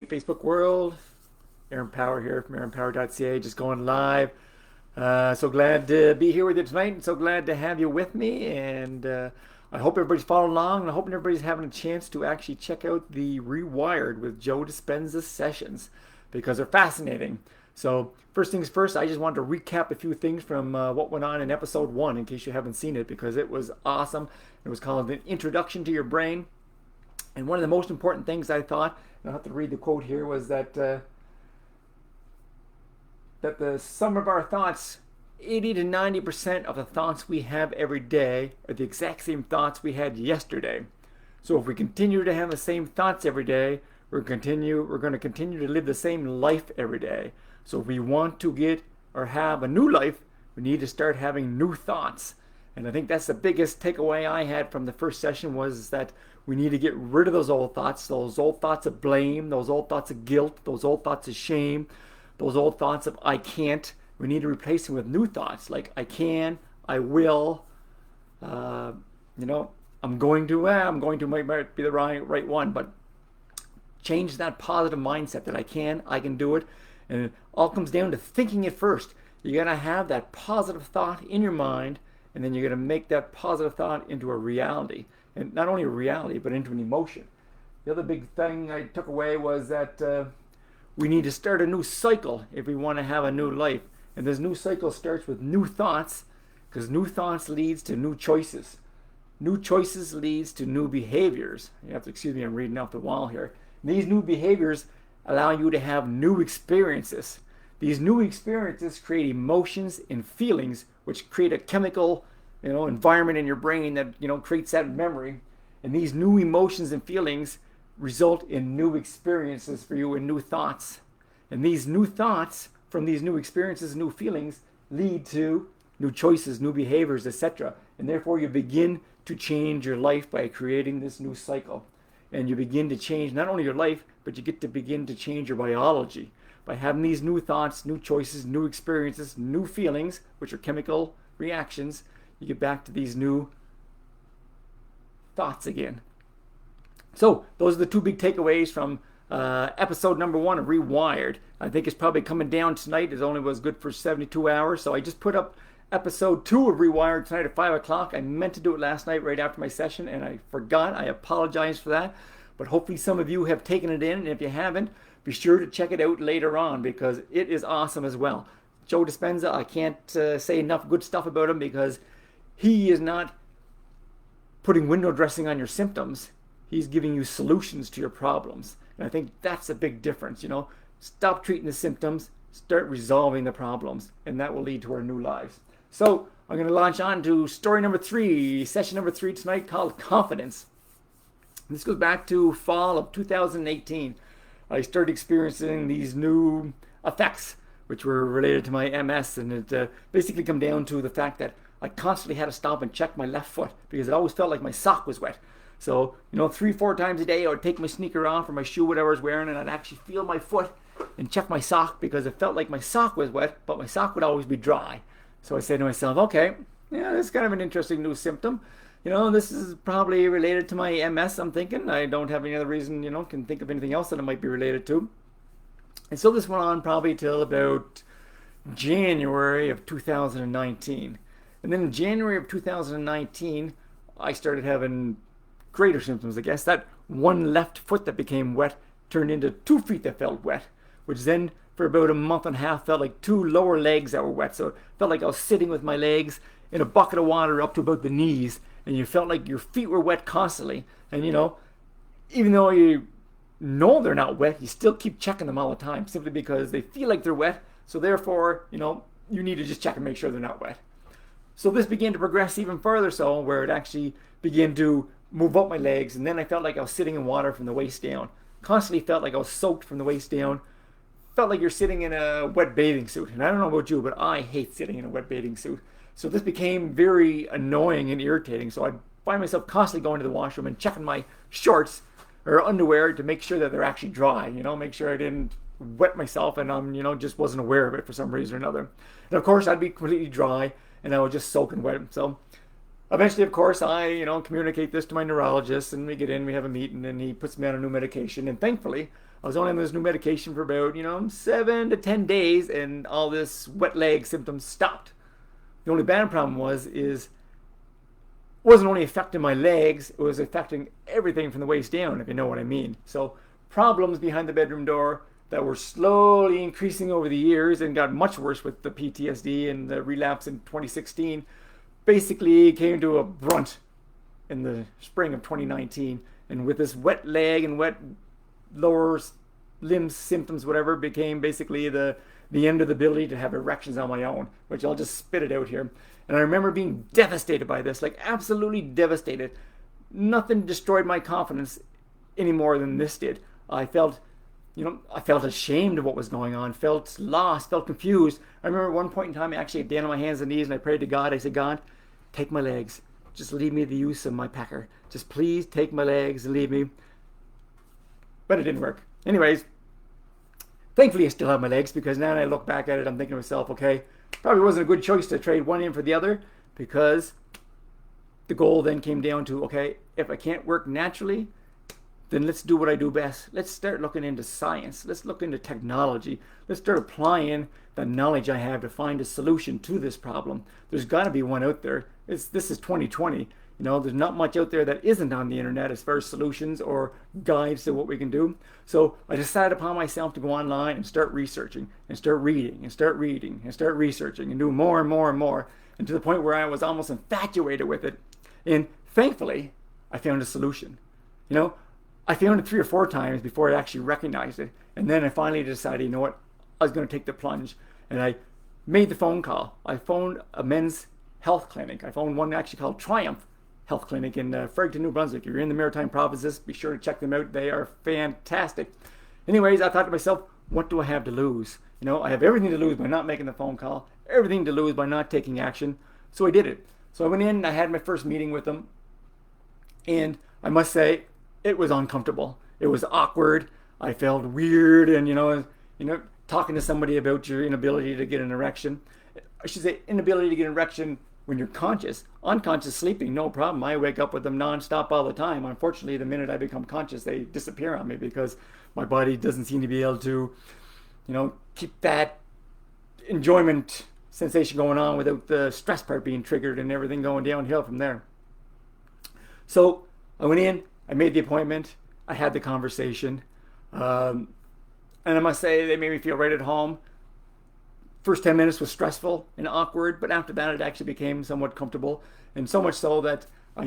Facebook world. Aaron Power here from aaronpower.ca, just going live. So glad to be here with you tonight, and so glad to have you with me. And I hope everybody's following along, and I hope everybody's having a chance to actually check out the Rewired with Joe Dispenza sessions because they're fascinating. So first things first, I just wanted to recap a few things from what went on in episode 1 in case you haven't seen it, because it was awesome. It was called An Introduction to Your Brain. And one of the most important things I thought, and I'll have to read the quote here, was that the sum of our thoughts, 80 to 90% of the thoughts we have every day are the exact same thoughts we had yesterday. So if we continue to have the same thoughts every day, we're going to continue to live the same life every day. So if we want to get or have a new life, we need to start having new thoughts. And I think that's the biggest takeaway I had from the first session, was that we need to get rid of those old thoughts of blame, those old thoughts of guilt, those old thoughts of shame, those old thoughts of I can't. We need to replace them with new thoughts like I can, I will, I'm going to might be the right one, but change that positive mindset that I can do it. And it all comes down to thinking it first. You got to have that positive thought in your mind, and then you're going to make that positive thought into a reality. And not only a reality, but into an emotion. The other big thing I took away was that we need to start a new cycle if we want to have a new life. And this new cycle starts with new thoughts, because new thoughts leads to new choices. New choices leads to new behaviors. You have to excuse me, I'm reading off the wall here. And these new behaviors allow you to have new experiences. These new experiences create emotions and feelings, which create a chemical, environment in your brain that, creates that memory. And these new emotions and feelings result in new experiences for you and new thoughts. And these new thoughts from these new experiences, new feelings, lead to new choices, new behaviors, etc. And therefore you begin to change your life by creating this new cycle. And you begin to change not only your life, but you get to begin to change your biology. By having these new thoughts, new choices, new experiences, new feelings, which are chemical reactions, you get back to these new thoughts again. So those are the two big takeaways from episode number 1 of Rewired. I think it's probably coming down tonight. It only was good for 72 hours. So I just put up episode 2 of Rewired tonight at 5 o'clock. I meant to do it last night right after my session, and I forgot. I apologize for that. But hopefully some of you have taken it in. And if you haven't, be sure to check it out later on, because it is awesome as well. Joe Dispenza, I can't say enough good stuff about him, because he is not putting window dressing on your symptoms. He's giving you solutions to your problems. And I think that's a big difference. Stop treating the symptoms, start resolving the problems, and that will lead to our new lives. So I'm going to launch on to story number 3, session number 3 tonight, called Confidence. This goes back to fall of 2018. I started experiencing these new effects, which were related to my MS, and it basically come down to the fact that I constantly had to stop and check my left foot, because it always felt like my sock was wet. So, 3-4 times a day, I would take my sneaker off or my shoe, whatever I was wearing, and I'd actually feel my foot and check my sock, because it felt like my sock was wet, but my sock would always be dry. So I said to myself, okay, yeah, this is kind of an interesting new symptom. This is probably related to my MS, I'm thinking. I don't have any other reason, can think of anything else that it might be related to. And so this went on probably till about January of 2019. And then in January of 2019, I started having greater symptoms, I guess. That one left foot that became wet turned into 2 feet that felt wet, which then for about a month and a half felt like 2 lower legs that were wet. So it felt like I was sitting with my legs in a bucket of water up to about the knees, and you felt like your feet were wet constantly. And even though you know they're not wet, you still keep checking them all the time, simply because they feel like they're wet. So therefore, you need to just check and make sure they're not wet. So this began to progress even further, so where it actually began to move up my legs, and then I felt like I was sitting in water from the waist down. Constantly felt like I was soaked from the waist down. Felt like you're sitting in a wet bathing suit. And I don't know about you, but I hate sitting in a wet bathing suit. So this became very annoying and irritating. So I'd find myself constantly going to the washroom and checking my shorts or underwear to make sure that they're actually dry, make sure I didn't wet myself and just wasn't aware of it for some reason or another. And of course I'd be completely dry and I would just soak and wet. So eventually, of course, I communicate this to my neurologist, and we get in, we have a meeting, and he puts me on a new medication. And thankfully, I was only on this new medication for about, 7 to 10 days, and all this wet leg symptoms stopped. The only bad problem is it wasn't only affecting my legs, it was affecting everything from the waist down, if you know what I mean. So problems behind the bedroom door that were slowly increasing over the years and got much worse with the PTSD and the relapse in 2016 basically came to a brunt in the spring of 2019. And with this wet leg and wet lower limb symptoms, whatever, became basically the end of the ability to have erections on my own, which I'll just spit it out here. And I remember being devastated by this, like absolutely devastated. Nothing destroyed my confidence any more than this did. I felt ashamed of what was going on, felt lost, felt confused. I remember at one point in time, I actually got down on my hands and knees and I prayed to God. I said, God, take my legs. Just leave me the use of my pecker. Just please take my legs and leave me. But it didn't work. Anyways, thankfully I still have my legs, because now that I look back at it, I'm thinking to myself, okay, probably wasn't a good choice to trade one in for the other, because the goal then came down to, okay, if I can't work naturally, then let's do what I do best. Let's start looking into science. Let's look into technology. Let's start applying the knowledge I have to find a solution to this problem. There's got to be one out there. This is 2020. There's not much out there that isn't on the internet as far as solutions or guides to what we can do. So I decided upon myself to go online and start researching and start reading and start reading and start researching and do more and more and more, and to the point where I was almost infatuated with it. And thankfully, I found a solution. I found it 3 or 4 times before I actually recognized it. And then I finally decided, you know what, I was going to take the plunge. And I made the phone call. I phoned a men's health clinic. I phoned one actually called Triumph Health Clinic in Fredericton, New Brunswick. If you're in the Maritime Provinces, be sure to check them out. They are fantastic. Anyways, I thought to myself, what do I have to lose? I have everything to lose by not making the phone call, everything to lose by not taking action. So I did it. So I went in, I had my first meeting with them. And I must say, it was uncomfortable. It was awkward. I felt weird, and talking to somebody about your inability to get an erection. I should say inability to get an erection when you're conscious. Unconscious sleeping, no problem. I wake up with them nonstop all the time. Unfortunately, the minute I become conscious, they disappear on me, because my body doesn't seem to be able to, keep that enjoyment sensation going on without the stress part being triggered and everything going downhill from there. So I went in, I made the appointment, I had the conversation, and I must say they made me feel right at home. First 10 minutes was stressful and awkward, but after that it actually became somewhat comfortable, and so much so that, I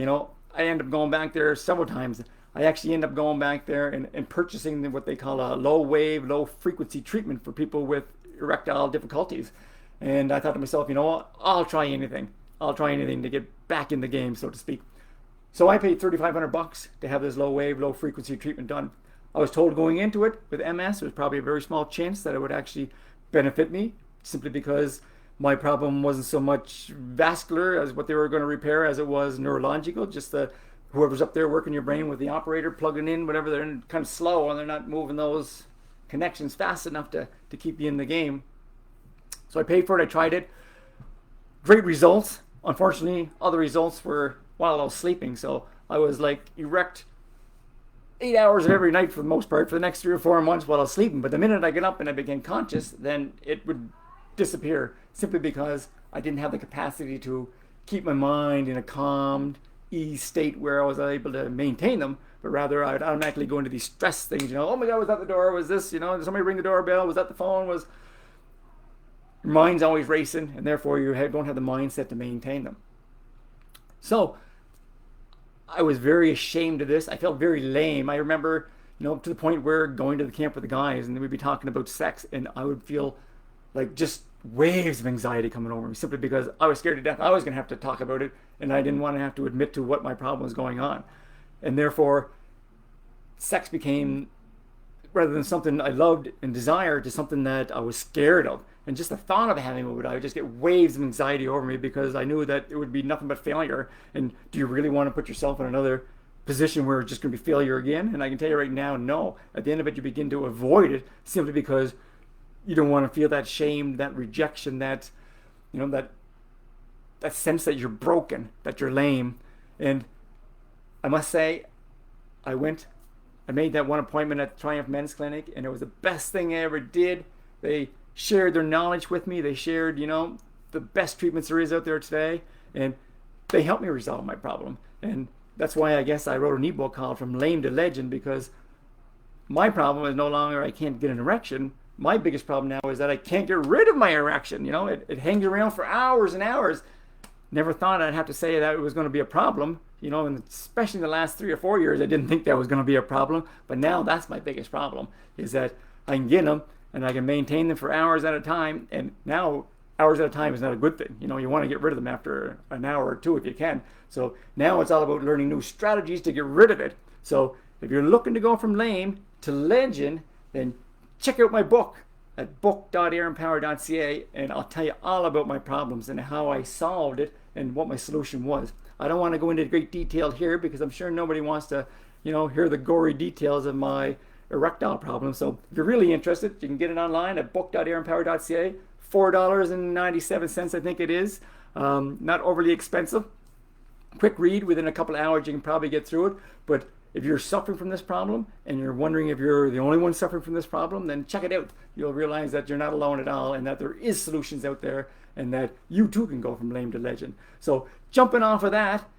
ended up going back there several times. I actually ended up going back there and purchasing what they call a low wave, low frequency treatment for people with erectile difficulties. And I thought to myself, I'll try anything. I'll try anything to get back in the game, so to speak. So I paid $3,500 to have this low wave, low frequency treatment done. I was told going into it with MS, there was probably a very small chance that it would actually benefit me, simply because my problem wasn't so much vascular as what they were going to repair as it was neurological. Just whoever's up there working your brain with the operator, plugging in, whatever, they're kind of slow and they're not moving those connections fast enough to keep you in the game. So I paid for it, I tried it. Great results. Unfortunately, all the results were while I was sleeping, so I was like erect 8 hours of every night for the most part for the next 3 or 4 months while I was sleeping. But the minute I get up and I became conscious, then it would disappear, simply because I didn't have the capacity to keep my mind in a calmed, ease state where I was able to maintain them, but rather I would automatically go into these stress things. Oh my God, was that the door? Was this? Did somebody ring the doorbell? Was that the phone? Your mind's always racing, and therefore you don't have the mindset to maintain them. So I was very ashamed of this. I felt very lame. I remember, to the point where going to the camp with the guys and we'd be talking about sex, and I would feel like just waves of anxiety coming over me, simply because I was scared to death I was going to have to talk about it, and I didn't want to have to admit to what my problem was going on. And therefore, sex became, rather than something I loved and desired, to something that I was scared of. And just the thought of having it, I would just get waves of anxiety over me, because I knew that it would be nothing but failure. And do you really want to put yourself in another position where it's just going to be failure again? And I can tell you right now, no. At the end of it, you begin to avoid it, simply because you don't want to feel that shame, that rejection, that sense that you're broken, that you're lame. And I must say, I went, I made that one appointment at the Triumph Men's Clinic, and it was the best thing I ever did. They shared their knowledge with me. They shared, the best treatments there is out there today, and they helped me resolve my problem. And that's why I guess I wrote an ebook called From Lame to Legend, because my problem is no longer I can't get an erection. My biggest problem now is that I can't get rid of my erection. It hangs around for hours and hours. Never thought I'd have to say that it was going to be a problem. And especially in the last 3 or 4 years, I didn't think that was going to be a problem. But now that's my biggest problem, is that I can get them and I can maintain them for hours at a time. And now hours at a time is not a good thing. You want to get rid of them after an hour or two if you can. So now it's all about learning new strategies to get rid of it. So if you're looking to go from lame to legend, then check out my book at book.aaronpower.ca, and I'll tell you all about my problems and how I solved it and what my solution was. I don't want to go into great detail here because I'm sure nobody wants to, hear the gory details of my erectile problem. So if you're really interested, you can get it online at book.aaronpower.ca. $4.97, I think it is. Not overly expensive. Quick read, within a couple of hours you can probably get through it. But if you're suffering from this problem and you're wondering if you're the only one suffering from this problem, then check it out. You'll realize that you're not alone at all, and that there is solutions out there, and that you too can go from lame to legend. So jumping off of that,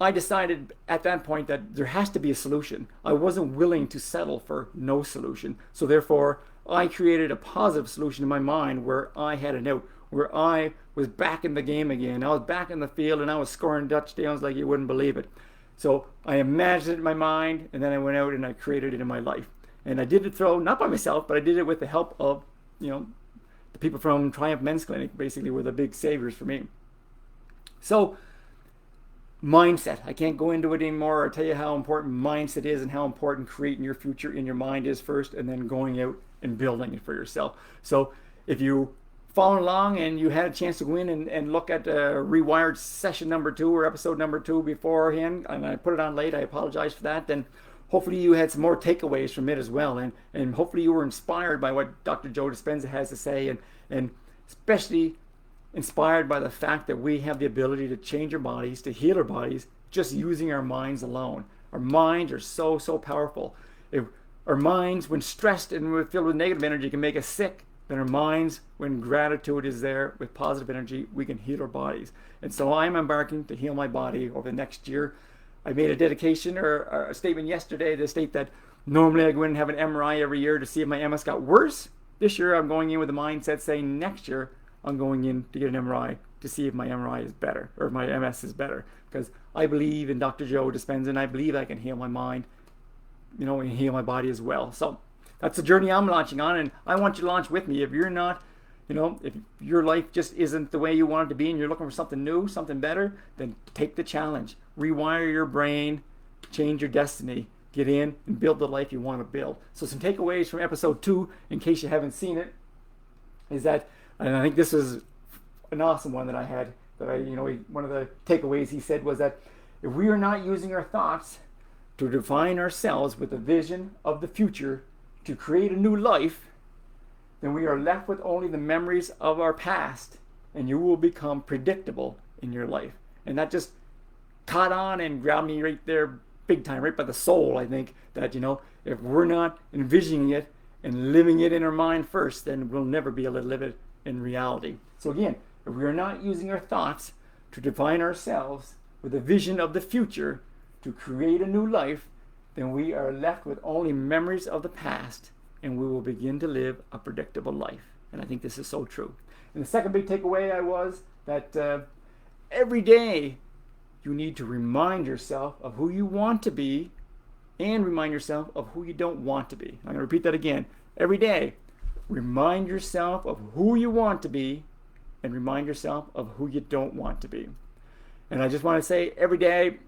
I decided at that point that there has to be a solution. I wasn't willing to settle for no solution. So therefore, I created a positive solution in my mind where I had an out, where I was back in the game again. I was back in the field and I was scoring touchdowns like you wouldn't believe it. So I imagined it in my mind, and then I went out and I created it in my life. And I did it not by myself, but I did it with the help of, the people from Triumph Men's Clinic, basically were the big saviors for me. So mindset. I can't go into it anymore or tell you how important mindset is and how important creating your future in your mind is first, and then going out and building it for yourself. So if you following along and you had a chance to go in and look at Rewired session number 2 or episode number 2 beforehand, and I put it on late, I apologize for that, then hopefully you had some more takeaways from it as well, and hopefully you were inspired by what Dr. Joe Dispenza has to say, and especially inspired by the fact that we have the ability to change our bodies, to heal our bodies, just using our minds alone. Our minds are so powerful. If our minds, when stressed and we're filled with negative energy, can make us sick, then our minds, when gratitude is there with positive energy, we can heal our bodies. And so I'm embarking to heal my body over the next year. I made a dedication or a statement yesterday to state that normally I go in and have an MRI every year to see if my MS got worse. This year I'm going in with the mindset saying next year I'm going in to get an MRI to see if my MRI is better, or my MS is better. Because I believe in Dr. Joe Dispenza, and I believe I can heal my mind, and heal my body as well. So that's the journey I'm launching on, and I want you to launch with me. If you're not, if your life just isn't the way you want it to be and you're looking for something new, something better, then take the challenge. Rewire your brain, change your destiny, get in and build the life you want to build. So some takeaways from episode 2, in case you haven't seen it, is that, and I think this is an awesome one that I had, one of the takeaways he said was that if we are not using our thoughts to define ourselves with a vision of the future, to create a new life, then we are left with only the memories of our past, and you will become predictable in your life. And that just caught on and grabbed me right there big time, right by the soul. I think that, if we're not envisioning it and living it in our mind first, then we'll never be able to live it in reality. So again, if we are not using our thoughts to define ourselves with a vision of the future, to create a new life, then we are left with only memories of the past, and we will begin to live a predictable life. And I think this is so true. And the second big takeaway was that every day you need to remind yourself of who you want to be, and remind yourself of who you don't want to be. I'm going to repeat that again. Every day, remind yourself of who you want to be, and remind yourself of who you don't want to be. And I just want to say, every day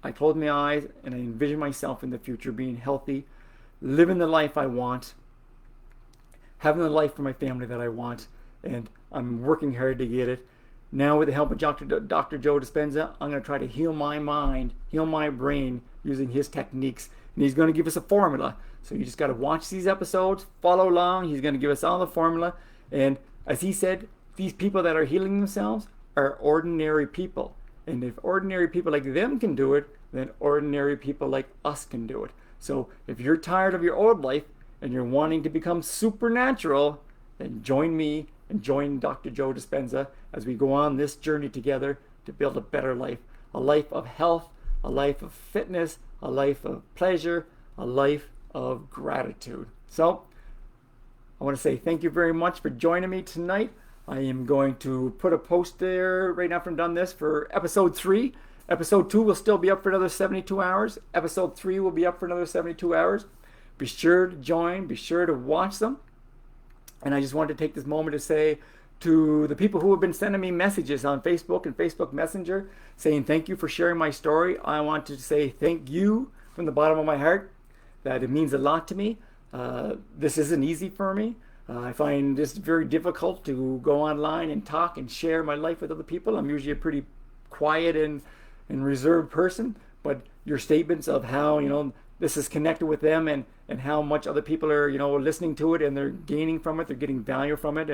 I close my eyes and I envision myself in the future being healthy, living the life I want, having the life for my family that I want, and I'm working hard to get it. Now with the help of Dr. Joe Dispenza, I'm going to try to heal my mind, heal my brain using his techniques. And he's going to give us a formula. So you just got to watch these episodes, follow along. He's going to give us all the formula. And as he said, these people that are healing themselves are ordinary people. And if ordinary people like them can do it, then ordinary people like us can do it. So if you're tired of your old life and you're wanting to become supernatural, then join me and join Dr. Joe Dispenza as we go on this journey together to build a better life. A life of health, a life of fitness, a life of pleasure, a life of gratitude. So I want to say thank you very much for joining me tonight. I am going to put a post there right after I'm done this for episode 3. Episode 2 will still be up for another 72 hours. Episode 3 will be up for another 72 hours. Be sure to join. Be sure to watch them. And I just wanted to take this moment to say to the people who have been sending me messages on Facebook and Facebook Messenger saying thank you for sharing my story. I want to say thank you from the bottom of my heart, that it means a lot to me. This isn't easy for me. I find this very difficult to go online and talk and share my life with other people. I'm usually a pretty quiet and reserved person, but your statements of how, this is connected with them and how much other people are, listening to it and they're gaining from it, they're getting value from it.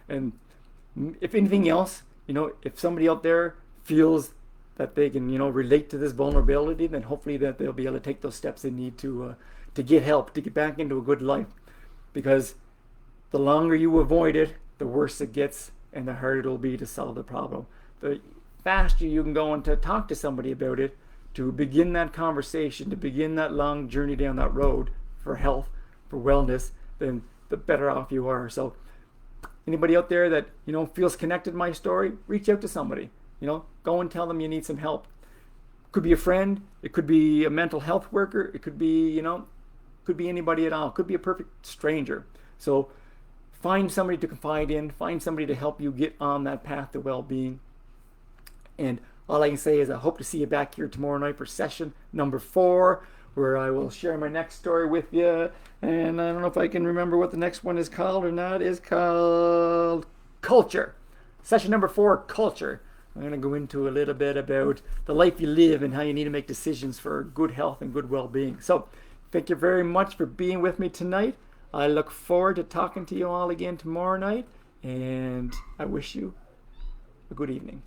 And if anything else, if somebody out there feels that they can, relate to this vulnerability, then hopefully that they'll be able to take those steps they need to get help, to get back into a good life. Because the longer you avoid it, the worse it gets and the harder it'll be to solve the problem. The faster you can go and to talk to somebody about it, to begin that conversation, to begin that long journey down that road for health, for wellness, then the better off you are. So anybody out there that, feels connected to my story, reach out to somebody. Go and tell them you need some help. It could be a friend, it could be a mental health worker, it could be, could be anybody at all. It could be a perfect stranger. So find somebody to confide in, find somebody to help you get on that path to well-being. And all I can say is I hope to see you back here tomorrow night for session number 4, where I will share my next story with you. And I don't know if I can remember what the next one is called or not. It's called Culture. Session number 4, Culture. I'm going to go into a little bit about the life you live and how you need to make decisions for good health and good well-being. So thank you very much for being with me tonight. I look forward to talking to you all again tomorrow night, and I wish you a good evening.